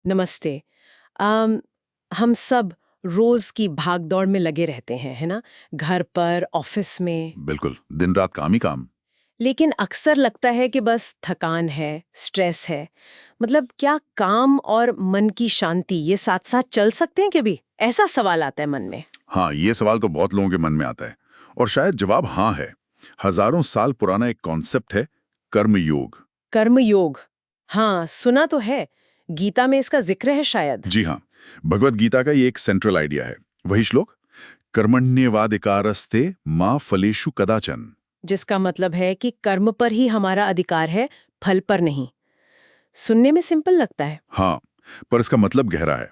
नमस्ते। अम, हम सब रोज की भागदौड़ में लगे रहते हैं, है ना? घर पर, ऑफिस में। बिल्कुल, दिन रात काम ही काम। लेकिन अक्सर लगता है कि बस थकान है, स्ट्रेस है। मतलब क्या काम और मन की शांति ये साथ-साथ चल सकते हैं कभी? ऐसा सवाल आता है मन में। हाँ, ये सवाल तो बहुत लोगों के मन में आता है और शायद जवाब हाँ है। हजारों साल पुराना एक कॉन्सेप्ट है, कर्मयोग। कर्मयोग। हाँ, सुना तो है। गीता में इसका जिक्र है शायद। जी हाँ, भगवत गीता का ये एक सेंट्रल आइडिया है। वही श्लोक, कर्मण्येवाधिकारस्ते मा फलेषु कदाचन। जिसका मतलब है कि कर्म पर ही हमारा अधिकार है, फल पर नहीं। सुनने में सिंपल लगता है। हाँ, पर इसका मतलब गहरा है।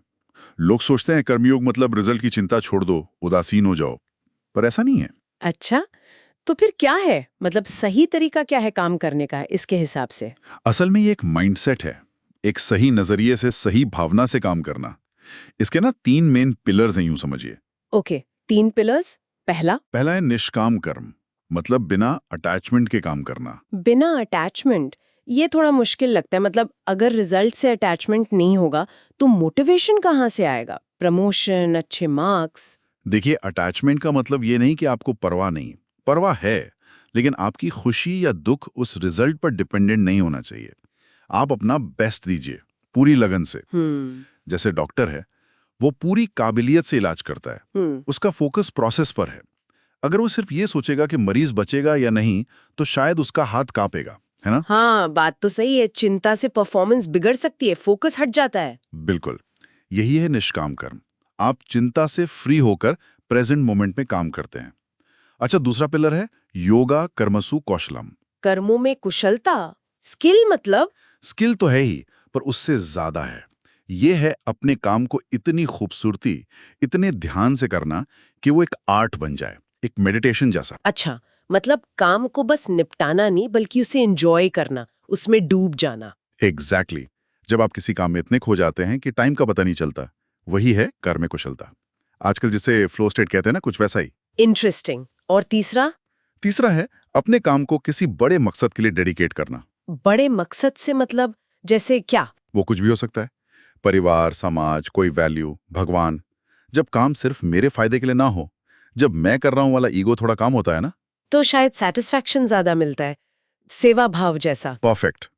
लोग सोचते हैं कर्मयोग मतलब रिजल्ट की चिंता छोड़ दो, उदासीन हो जाओ, पर ऐसा नहीं है। अच्छा, तो फिर क्या है? मतलब सही तरीका क्या है काम करने का इसके हिसाब से? असल में ये एक माइंडसेट है, एक सही नजरिए से, सही भावना से काम करना। इसके ना 3 मेन पिलर्स हैं, यूं समझिए। Okay, 3 pillars. पहला, पहला है निष्काम कर्म, मतलब बिना अटैचमेंट के काम करना। बिना अटैचमेंट। ये थोड़ा मुश्किल लगता है। मतलब अगर रिजल्ट से अटैचमेंट नहीं होगा, तो मोटिवेशन कहाँ से आएगा? प्रमोशन, अच्छे मार्क्स? देखिए, अटैचमेंट का मतलब ये नहीं कि आपको परवाह नहीं, परवाह है, लेकिन आपकी खुशी या दुख उस रिजल्ट पर डिपेंडेंट नहीं होना चाहिए। आप अपना बेस्ट दीजिए, पूरी लगन से। हम्म। जैसे डॉक्टर है, वो पूरी काबिलियत से इलाज करता है, हम्म। उसका फोकस प्रोसेस पर है। अगर वो सिर्फ ये सोचेगा कि मरीज बचेगा या नहीं, तो शायद उसका हाथ कांपेगा, है ना? हाँ, बात तो सही है। चिंता से परफॉर्मेंस बिगड़ सकती है, फोकस हट जाता है। बिल्कुल, यही है निष्काम कर्म। आप चिंता से फ्री होकर प्रेजेंट मोमेंट में काम करते हैं। अच्छा, दूसरा पिलर है योगा कर्मसु कौशलम। कर्मों में कुशलता, स्किल मतलब? स्किल तो है ही, पर उससे ज्यादा है। ये है अपने काम को इतनी खूबसूरती, इतने ध्यान से करना कि वो एक आर्ट बन जाए, एक मेडिटेशन जैसा। अच्छा, मतलब काम को बस निपटाना नहीं, बल्कि उसे एंजॉय करना, उसमें डूब जाना। एग्जैक्टली जब आप किसी काम में इतने खो जाते हैं कि टाइम का पता नहीं चलता, वही है कर्म कुशलता। आजकल जिसे फ्लो स्टेट कहते हैं ना, कुछ वैसा ही। इंटरेस्टिंग। और तीसरा? तीसरा है अपने काम को किसी बड़े मकसद के लिए डेडिकेट करना। बड़े मकसद से मतलब? जैसे क्या? वो कुछ भी हो सकता है, परिवार, समाज, कोई वैल्यू, भगवान। जब काम सिर्फ मेरे फायदे के लिए ना हो, जब मैं कर रहा हूं वाला ईगो थोड़ा काम होता है ना। तो शायद सेटिस्फैक्शन ज्यादा मिलता है, सेवा भाव जैसा। परफेक्ट।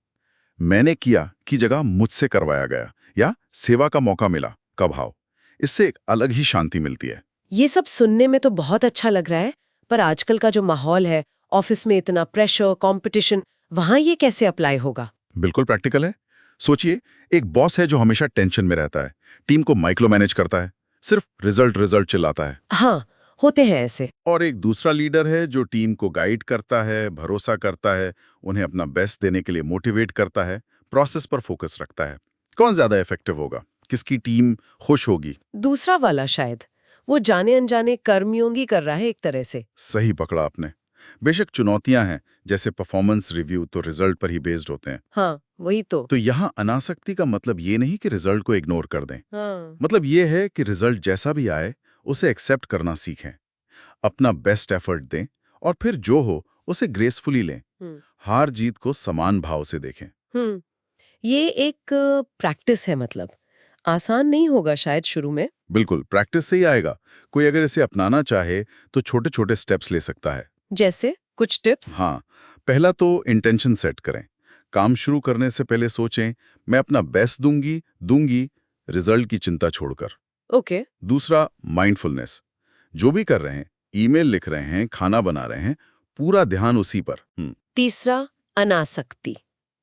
मैंने किया की जगह मुझसे करवाया गया या सेवा का मौका मिला का भाव, इससे एक अलग ही शांति मिलती है। ये सब सुनने में तो बहुत अच्छा लग रहा है, पर आजकल का जो माहौल है, ऑफिस में इतना प्रेशर, कंपटीशन, वहां ये कैसे अप्लाई होगा? बिल्कुल प्रैक्टिकल है। सोचिए, एक बॉस है जो हमेशा टेंशन में रहता है, टीम को माइक्रो मैनेज करता है, सिर्फ रिजल्ट रिजल्ट चिल्लाता है। हाँ, होते हैं ऐसे। और एक दूसरा लीडर है जो टीम को गाइड करता है, भरोसा करता है, उन्हें अपना बेस्ट देने के लिए मोटिवेट करता है, प्रोसेस पर फोकस रखता है। कौन ज्यादा इफेक्टिव होगा? किसकी टीम खुश होगी? दूसरा वाला शायद। वो जाने अनजाने कर्मयोगी कर रहा है एक तरह से। सही पकड़ा आपने। बेशक चुनौतियां हैं, जैसे परफॉर्मेंस रिव्यू तो रिजल्ट पर ही बेस्ड होते हैं। हाँ, वही तो। तो यहाँ अनासक्ति का मतलब ये नहीं कि रिजल्ट को इग्नोर कर दें। हाँ। मतलब ये है कि रिजल्ट जैसा भी आए, उसे एक्सेप्ट करना सीखें, अपना बेस्ट एफर्ट दें और फिर जो हो उसे ग्रेसफुली लें। हम्म। हार जीत को समान भाव से देखें। हम्म। ये एक प्रैक्टिस है मतलब। आसान नहीं होगा शायद शुरू में। बिल्कुल, प्रैक्टिस से ही आएगा। कोई अगर इसे अपनाना चाहे तो छोटे छोटे स्टेप्स ले सकता है। जैसे कुछ टिप्स? हाँ, पहला तो इंटेंशन सेट करें। काम शुरू करने से पहले सोचें, मैं अपना बेस्ट दूंगी दूंगी, रिजल्ट की चिंता छोड़कर। ओके। दूसरा, माइंडफुलनेस। जो भी कर रहे हैं, ईमेल लिख रहे हैं, खाना बना रहे हैं, पूरा ध्यान उसी पर। तीसरा, अनासक्ति।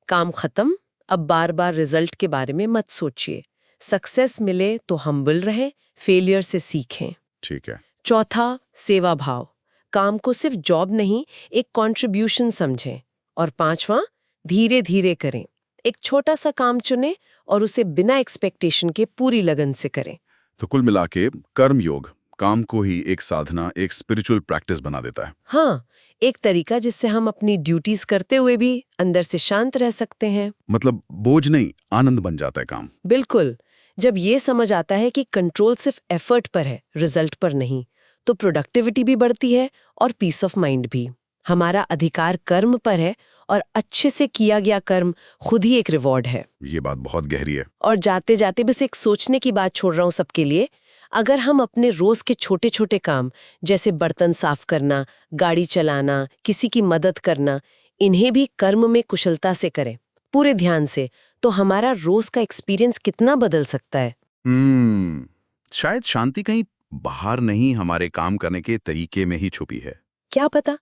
काम खत्म, अब बार बार रिजल्ट के बारे में मत सोचिए। सक्सेस मिले तो हम्बल रहें, फेलियर से सीखें। ठीक है। चौथा, सेवा भाव। काम को सिर्फ जॉब नहीं, एक कंट्रीब्यूशन समझें। और पांचवा, धीरे धीरे करें। एक छोटा सा काम चुनें और उसे बिना एक्सपेक्टेशन के पूरी लगन से करें। तो कुल मिला के कर्म योग काम को ही एक साधना, एक स्पिरिचुअल प्रैक्टिस बना देता है। हाँ, एक तरीका जिससे हम अपनी ड्यूटीज करते हुए भी अंदर से शांत रह सकते हैं। मतलब बोझ नहीं, आनंद बन जाता है काम। बिल्कुल। जब ये समझ आता है कि कंट्रोल सिर्फ एफर्ट पर है, रिजल्ट पर नहीं, तो प्रोडक्टिविटी भी बढ़ती है और पीस ऑफ माइंड भी। हमारा अधिकार कर्म पर है और अच्छे से किया गया कर्म खुद ही एक रिवॉर्ड है। ये बात बहुत गहरी है। और जाते जाते बस एक सोचने की बात छोड़ रहा हूँ सबके लिए। अगर हम अपने रोज के छोटे छोटे काम जैसे बर्तन साफ करना, गाड़ी चलाना, किसी की मदद करना, इन्हें भी कर्म में कुशलता से करें, पूरे ध्यान से, तो हमारा रोज का एक्सपीरियंस कितना बदल सकता है। शायद शांति कहीं बाहर नहीं, हमारे काम करने के तरीके में ही छुपी है। क्या पता